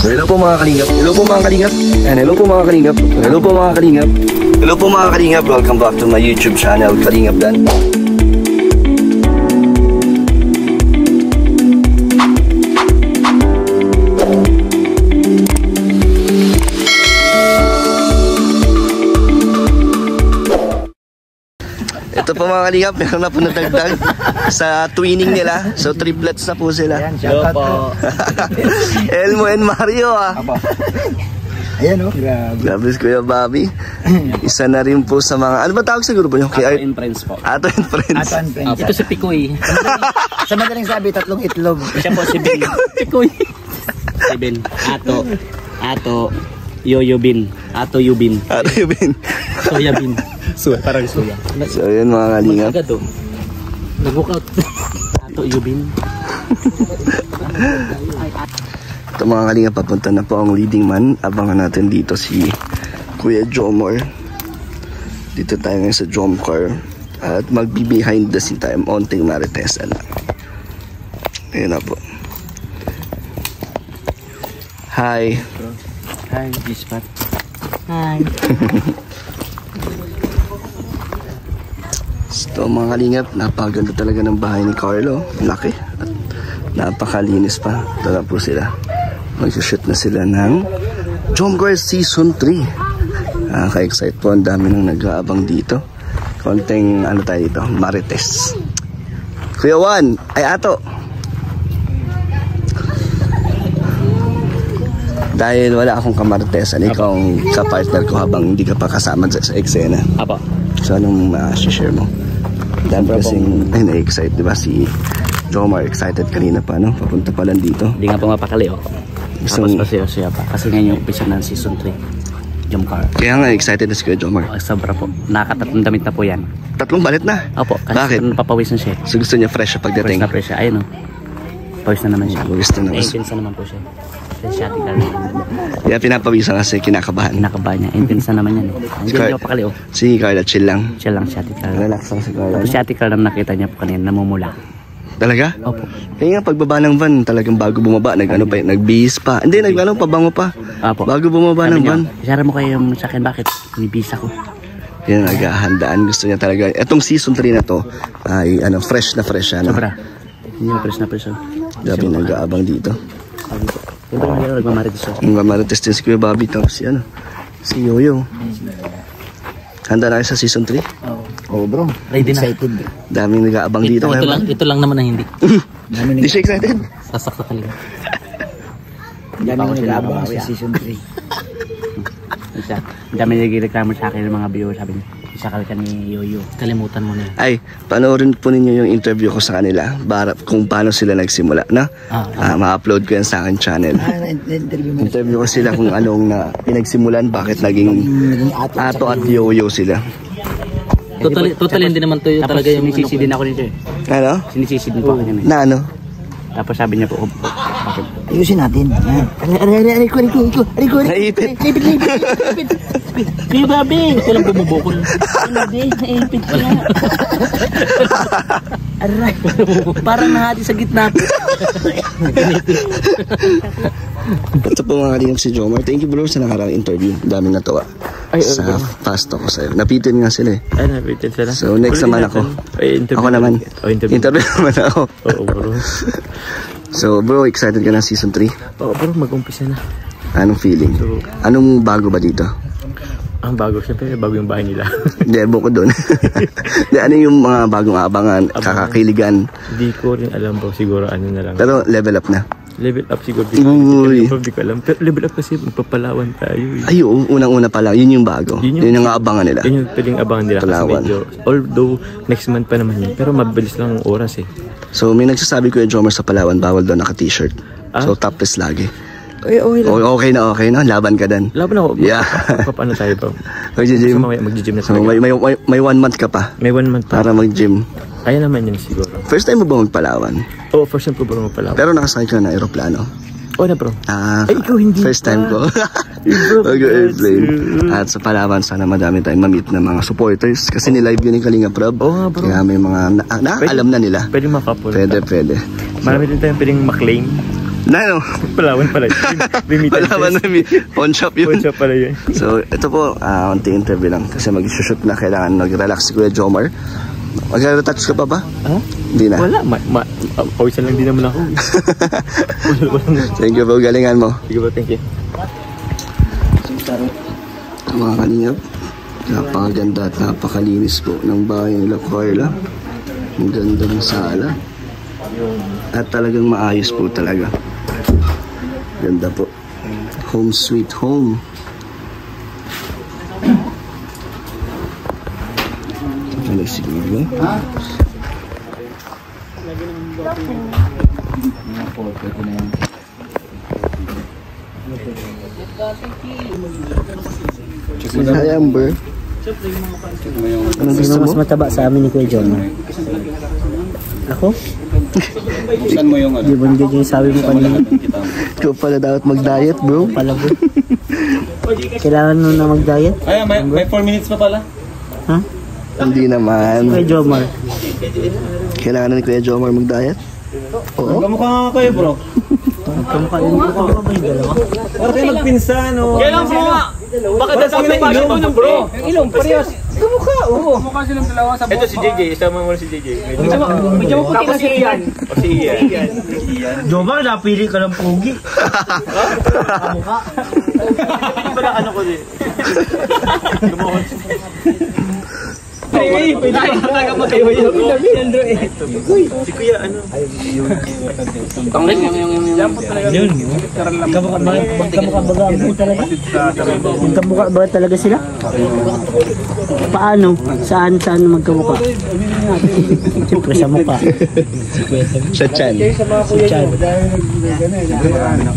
Hello po mga kalingap. Hello po mga kalingap. And hello po mga kalingap. Hello po mga kalingap. Hello po mga kalingap. Welcome back to my YouTube channel, Kalingap Dan. Ito po mga kalingap, meron na po nadagdag sa twinning nila. So triplets na po sila. Hello po. Elmo and Mario ah. Ayan o, grabe. Grabe si Kuya Bobby. Isa na rin po sa mga, ano ba tawag sa grupo nyo? Ato and Friends po. Ato and Friends. Ato and Friends. Ito si Pikoy. Sa madaling sabi, 3 itlog. Siya po si Ben. Pikoy. Si Ben. Ato. Yoyobin. Ato Yubin. Ato Yubin. Soya Bin. Parang soya. So yun mga kalingap. Agad o. Nag-walkout. Ato Yubin. Ito mga kalingap, papunta na po ang leading man. Abangan natin dito si Kuya Jomar. Dito tayo ngayon sa Jomcar. At magbe-behind the scene tayo. Onting Marites. Ayan na po. Hi. Hi, Gispat. Hi. So mga kalingap, napakaganda talaga ng bahay ni Carlo. Laki. At napakalinis pa. Ito na po sila. Mag-shoot na sila ng Jomcar Season 3. Ka-excite po. Ang dami nang nag-aabang dito. Konting ano tayo dito, Marites. Kuya Juan, ay Ato. Dahil wala akong kamaritesan, ikaw ang kapartner ko habang hindi ka pa kasama sa eksena. Apo. So anong share mo? Dahil kasing na-excite, di ba? Si Jomar excited kanina pa, no? Papunta pa lang dito. Hindi nga po mapakali, oh. Tapos pasaya-saya pa. Kasi ngayon yung umpisa ng Season 3. Jomcar. Kaya nga excited na si Kuya Jomar. Sobra po. Nakakatatlong damit na po yan. 3 balit na? Opo. Kasi bakit? Papawis na siya. So gusto niya fresh pagdating? Fresh na fresh siya. Ayun, oh. Pawis na naman siya. Pawis na naman. Intense na naman po siya. Sensiatic naman. Kaya pinapawisan kasi kinakabahan. Kinakabahan niya. Intense na naman yan. Hindi niya pakali, oh. Si Carla, chill lang. Chill lang, siatikal. Relax lang si Carla. Tapos siatikal lang nakita niya po kanina, namumula. Talaga? Opo. Kaya nga pagbaba ng van, talagang bago bumaba, nagbihis pa. Hindi, pabango pa. Opo. Bago bumaba ng van. Isara mo kayo yung sa akin, bakit? Binibis ako. Yan, naghahandaan. Gusto niya talaga. Etong Season 3 na to, ay fresh na fresh. Sobra. Hindi mo fresh na fresh. Gabi nag-aabang dito. Siyempre nga yun, nagmamarites siya. Nagmamarites din si Kuya Bobby, tapos si Yoyo. Handa na kayo sa Season 3? Oo bro, ready na. Excited. Daming nag-aabang dito. Ito lang naman na hindi. Hindi siya excited. Sasak sa kalinga. Daming nag-aabang sa Season 3. Dami nagreklamo sa akin ng mga viewers, sabi niya. Isakal ka ni Yoyo. Kalimutan mo na. Ay, panoorin po ninyo yung interview ko sa kanila kung paano sila nagsimula, na? Ma-upload ko yan sa akin channel. Interview ko sila kung anong pinagsimulan, bakit naging Ato at Yoyo sila. Totally hindi naman to yung talaga yung sinisisi din ako nito eh. Ano? Sinisisi din po ako niyan eh. Na ano? Tapos sabi niya po, bakit? Ayusin natin. Aray ko. Naipit. Kuya Bobby, ito lang bumubukol. Naipit ko na. Aray. Parang nahati sa gitna po. Ito po mga kalingap si Jomar. Thank you bro sa nakarang interview. Daming natuwa. Sa fast talk ko sa'yo. Napitin nga sila eh. Ay, napitin sila. So next naman ako. Ako naman. Interview naman ako. Oo bro. So bro, excited ka na Season 3? Oo bro, mag-umpisa na. Anong feeling? Anong bago ba dito? Ang bago, syempre bago yung bahay nila. Hindi, bukod doon. Ano yung mga bagong abangan, kakakiligan? Hindi ko rin alam po, siguro ano na lang. Pero level up na? Level up siguro. Uy. Hindi ko alam. Pero level up kasi magpapalawan tayo. Ay, unang-una pa lang. Yun yung bago. Yun yung abangan nila. Yun yung pwedeng abangan nila. Palawan. Kasi medyo, although next month pa naman yun. Pero mabilis lang ang oras eh. So may nagsasabi ko yung Jomar sa Palawan, bawal daw naka-t-shirt. So topless lagi. Okay na. Laban ka dan. Laban ako. Yeah. Paano tayo ba? Mag-gym. Mag-gym na so, talaga. may 1 month ka pa. May 1 month pa. Para mag-gym. Kaya naman yun siguro. First time mo ba magpalawan? Oo, first time ko ba magpalawan. Pero nakasakay ka na aeroplano? Oo na bro. Ay, ikaw hindi. First time ko. Mag-airplane. At sa Palawan, sana madami tayong ma-meet na mga supporters. Kasi nilive yun yung Kalingap Rob. Oo nga bro. Kaya may mga alam na nila. Pwede makapul. Pwede. Marami din tayong pwedeng maklaim. Na, no? Palawan pala yun. Palawan na, pawn shop yun. Pawn shop pala yun. So, ito po, unti interview lang. Kasi mag-shoot na, kailangan mag-relax si Kuya Jomar. Mag-retouch ka pa ba? Ha? Hindi na. Wala. Pawisan lang din naman ako. Thank you po, galingan mo. Sige po, thank you. Mga kalingap, napakaganda at napakalinis po ng bahay nila Carla. Ang ganda ng sala. At talagang maayos po talaga. Ganda po. Home sweet home. Ano siguro? Hi Amber. Anong gusto Sino mo? mas mataba sa amin ni Kuya John? Ako? Saan mo yung ano? Di ba yung sabi mo kanina? Ikaw pala dapat mag-diet, bro. Palago. Kailangan mo na mag-diet? Ay, may 4 minutes pa pala. Ha? Hindi naman. Kuya Jomar. Kailangan na ni Kuya Jomar mag-diet? Oo. Kamukha nga kayo, bro. Kamukha yung dalawa. Para kayo magpinsan, o. Kailan mo nga? Bakit nasabi na ilong ng bro? Ilong, parehas. Kamukha, oo. Kamukha silang dalawa sa ito si JJ, isama mo si JJ. Medyo mo puti na si Ian. O si Ian. Jomar, napili ka ng pogi. Kamukha. Hindi ba na ano ko din? Pwede talaga mag-iwa yun. Si Kuya, ano? Yun. Magkamukha baga talaga? Magkamukha ba talaga sila? Paano? Saan magkamukha? Siyempre sa mukha. Sa chan. Si Chan.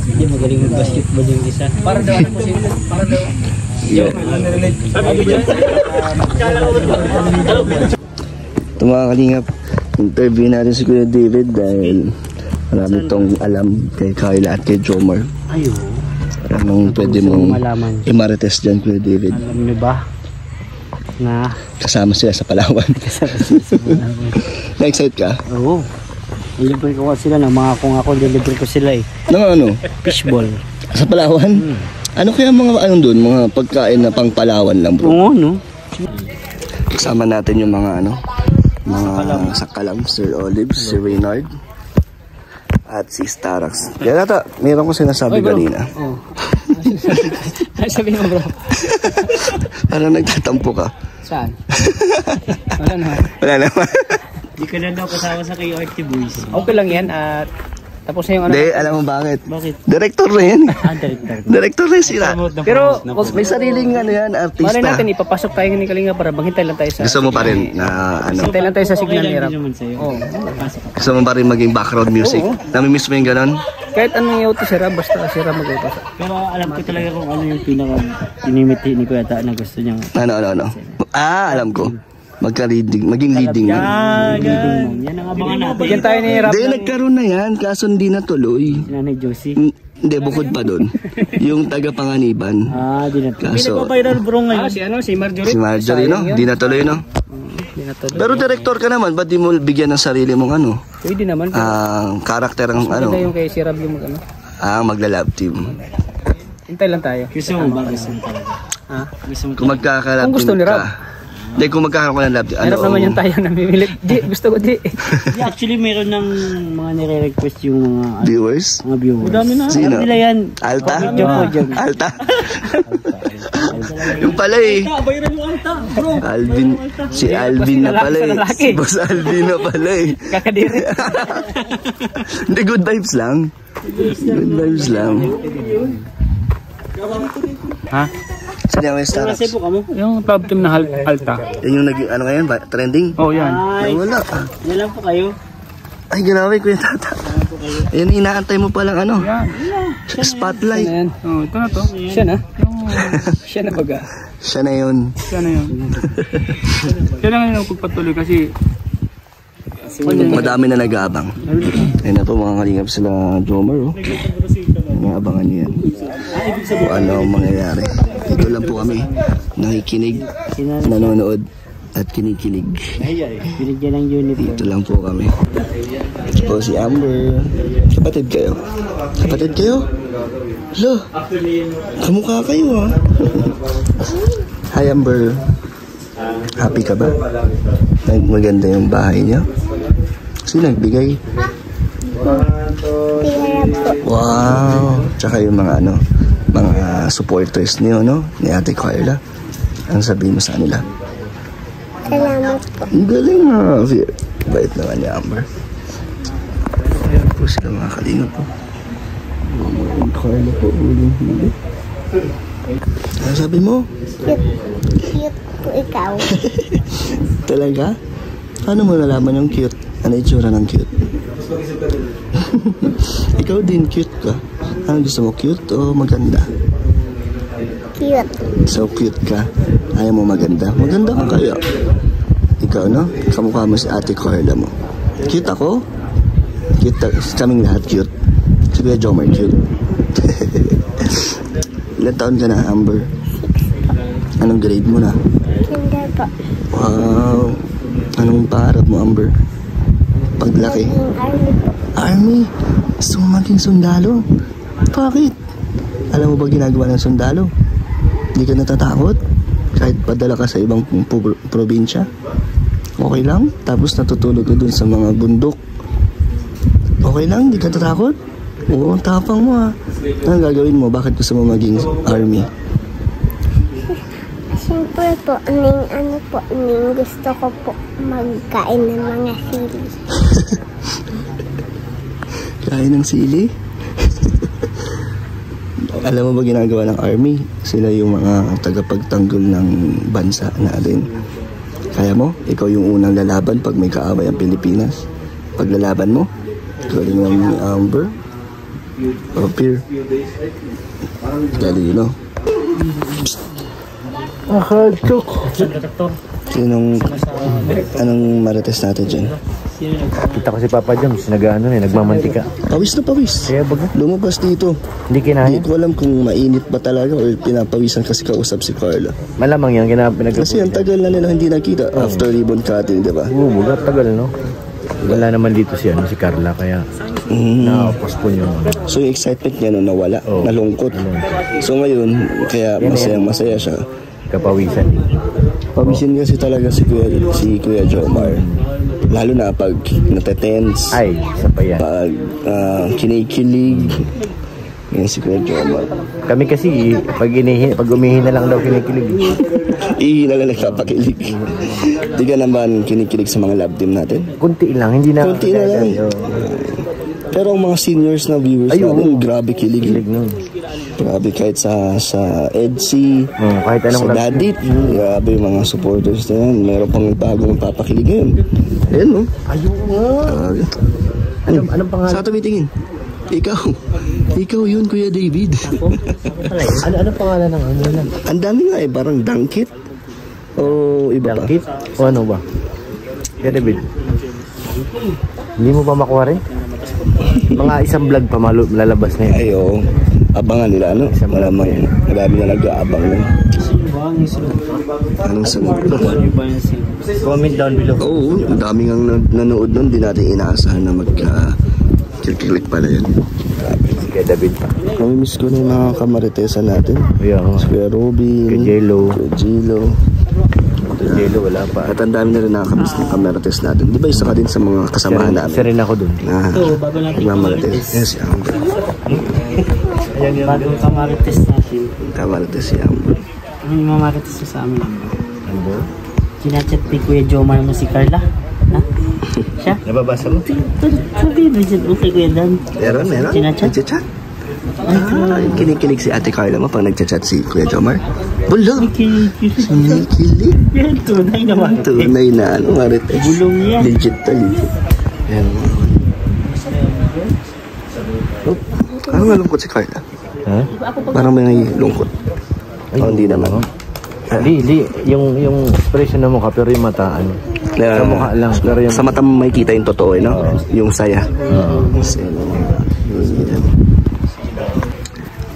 Hindi magaling mag-basketball yung isa. Para daw ano po sila? Para daw. Ito mga kalingap, interview natin si Kuya David dahil marami itong alam kay Carla at kay Jomar. Ayun. Anong pwede mong imarites dyan, Kuya David? Alam niyo ba na Kasama sila sa Palawan. Na-excite ka? oo. Nilibre ko sila ng mga kung ako nilibre ko sila eh. Ano? Fishball. Sa Palawan? Ano kaya mga ano doon, mga pagkain na pang Palawan lang, bro? Oo, no? Kasama natin yung mga ano, mga sakalam, Sir Olive, si Reynard, at si Starax. Yan ata, meron ko sinasabi kanina. Oo. Sabi mo, bro. Parang nagtatampo ka. Saan? Wala na. Wala naman. Di ka na daw kasama sa KRT Boys. Okay lang yan at tapos na yung ano. Hindi, alam mo bakit? Bakit? Director na yan. Director. Director na sila. Pero May sariling ano yan, artista. malay natin ipapasok tayo ni Kalinga para hintay lang tayo sa... Gusto mo pa rin na ano? Hintay lang tayo sa signal ni Rap. Oo. Gusto mo pa rin maging background music? Namimiss mo yung ganon? Kahit anong i-auto si Rap, basta si Rap mag-auto. Pero alam ko talaga kung ano yung pinaka inimiti ni Kuya Ta na gusto niya. Ano? Alam ko. Magka-leading, maging leading man. Yan ang abangan natin. Bigyan tayo ni Rap. Hindi, nagkaroon na yan, kaso hindi natuloy. Si Nanay Josie. Hindi, bukod pa doon. Yung taga-panganiban. Di na to. Kaso, Viral bro ngayon. Si Marjorie. si Marjorie, no? Hindi natuloy, no? Di na to. Pero director ka naman, ba't di mo bigyan ng sarili mong ano? Pwede naman. Karakter ng ano? Maganda yung kay si Rap yung mag-ano. Magla-love team. Hintay lang tayo. Gusto mo ba? Gusto mo talaga. Ha? Gusto mo Kung magkaka-love Kung gusto team ni Rob. ka. Hindi, kung magkakaroon ka ng love team. Hirap naman yung tayo namimilit. Di, gusto ko di. Actually, meron ng mga nire-request yung mga Viewers? mga viewers. Dami na. Sino? Alam nila yan. Alta? Joke. Alta? Yung pala eh. Bayaran yung alta, bro. Alvin. Si Alvin na pala eh. Si Boss Alvin na pala eh. Kakadiri. Hindi, good vibes lang. Good vibes lang. Ha? Saan yung Starax? Kasi po kamo. Yung club team na alta. Yan yung ano ngayon, trending? Oh, yan. Wala. Yan lang po kayo. Ay, grabe Kuya Tata. Ayan, inaantay mo palang ano. Spotlight. Ayan. Oh, ito na to. Siya na. Siya na baga. Siya na yun. Siya na yun. Siya lang yung pagpatuloy kasi Madami na nag-aabang. Ayun na po mga kalingap sila Jomar. Oh. Naabangan niyo yan. Kung ano ang mangyayari. Dito lang po kami nakikinig, nanonood at kinikilig. Binigyan ng uniform. Dito lang po kami. Ito po si Amber. Kapatid kayo? Kapatid kayo? Hello? Kamukha kayo ha? Hi Amber. Happy ka ba? Maganda yung bahay niya? Sino nagbigay? Wow! Tsaka yung mga mga supporters niyo, no? Ni Ate Carla. Ang sabihin mo sa kanila? Salamat po. Ang galing nga. Bait naman ni Amber. Ayan po sila mga kalinga po. Mga Carla po. Uling huli. Ano sabi mo? Cute po ikaw. Talaga? Paano mo nalaman yung cute? Ano itsura ng cute? Ikaw din cute ka. Ano gusto mo? Cute o maganda? Cute. So cute ka. Ayaw mo maganda? Maganda ka kaya. Ikaw, no? Kamukha mo si Ate Carla mo. Cute ako? Cute. Kaming lahat cute. Si Kuya Jomar cute. Ilan taon ka na, Amber? Anong grade mo na? Kinder po. Wow. Anong pangarap mo, Amber? Paglaki? Maging army po. Army? Gusto mo maging sundalo? Bakit? Alam mo ba ginagawa ng sundalo? Hindi ka natatakot? Kahit padala ka sa ibang probinsya? Okay lang? Tapos natutulog ka dun sa mga bundok? Okay lang? Hindi ka natatakot? Oo, tapang mo ha. Anong gagawin mo? Bakit gusto mo maging army? Siyempre po, gusto ko po magkain ng mga sili. Kain ng sili? Alam mo ba ginagawa ng army? Sila yung mga tagapagtanggol ng bansa natin. Kaya mo? Ikaw yung unang lalaban pag may kaaway ang Pilipinas. Pag lalaban mo, galing ng Amber o Peer. Galing, no? Anong marites natin dyan? Kita ko si Papa Joms, nagmamantika. Pawis na pawis. Kaya baga, Lumabas dito. hindi kinaya. Hindi ko alam kung mainit ba talaga o pinapawisan kasi kausap si Carla. Malamang yan, pinag-upload. Kasi ang tagal na nila hindi nakita after ribbon cutting, di ba? Oo, baga, tagal, no? Wala naman dito si Carla, kaya na-postpone yung So yung excitement niya no, nawala, Oo. nalungkot. So ngayon, kaya masaya siya. kapawisan. Pawisin kasi talaga si Kuya Jomar. Lalo na pag natetense, Ay, isa pa yan. pag kinikilig. Yan si Kuya Jomar. Kami kasi, pag umihi na lang daw kinikilig. Ihi na lang nagpapakilig. Di ka naman kinikilig sa mga love team natin? Kunti lang, hindi na. Kunti na lang. Pero ang mga seniors na viewers natin, grabe kilig. nun. Grabe kahit sa EDC, Kahit anong sa Dadit, grabe yung mga supporters na yan. Meron pang bago ng papakilig ngayon. Ayan, no? Ayun nga. Anong pangalan? Sa tumitingin? Ikaw yun, Kuya David. Ano pangalan ng ano lang? Ang dami nga eh, parang Dunkit. O iba pa. Dangkit? O ano ba? Kaya David, hindi mo ba makuha rin? Mga isang vlog pa lalabas na yun. Ay, oo. Abangan nila, ano? Malamang, marami na nag-aabang nun. Anong sunod? Comment down below. Oo, ang daming ang nanood nun. Di natin inaasahan na mag-click pala yan. Kaya David pa. Kami miss ko na yung mga kamaritesa natin. Ayan. Si Kuya Robin, Kuya Jello. Kuya Gilo. Jello, wala pa. At ang dami na rin nakakamiss ng kamarites natin. Di ba isa ka din sa mga kasamahan namin? Isa rin ako dun. Bago natin Kamarites. Yes, si Amber. Bagong kamarites natin. Kamarites si Amber. Ano yung mamarites mo sa amin? Kinachat ni Kuya Jomar mo si Carla? Ha? Siya? Nababasa mo? Sabi mo dyan, okay Kuya Dan. Meron? Sinachat? Nagchat? Kinikilig si Ate Carla mo pag nagchat si Kuya Jomar? Bulo! Kinikilig? Yan, tunay naman. Tunay na ano, marites. Bulong yan. Legit to, legit. Ayan. Oh, parang malungkot si Carla. Ha? Parang may lungkot. Oh, hindi naman. Hindi. Yung expression na mukha, pero yung mata, ano. Sa mukha lang, pero yung... Sa mata mo may kita yung totoo, no? Yung saya.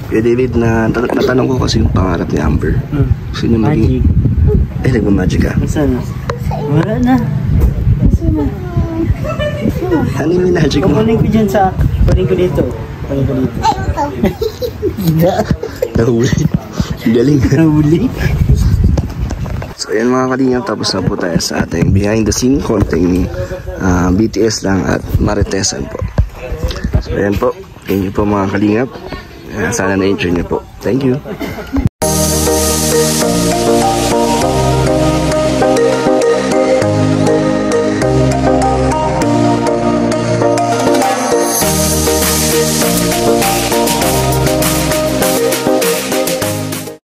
Kuya David, natanong ko kasi yung pangarap ni Amber. Gusto niya maging... Magic. Nagmamagic ka. Saan? Wala na. Ano yung minagic mo? Kukunin ko dyan sa... Kunin ko dito. Kunin ko dito. Hindi. Nahuli. Galing. Nahuli. So ayan mga kalingap, tapos na po tayo sa ating behind the scene konting BTS lang at Maritesan po. So ayan po, thank you po mga kalingap. Sana na-enjoy niyo po. Thank you.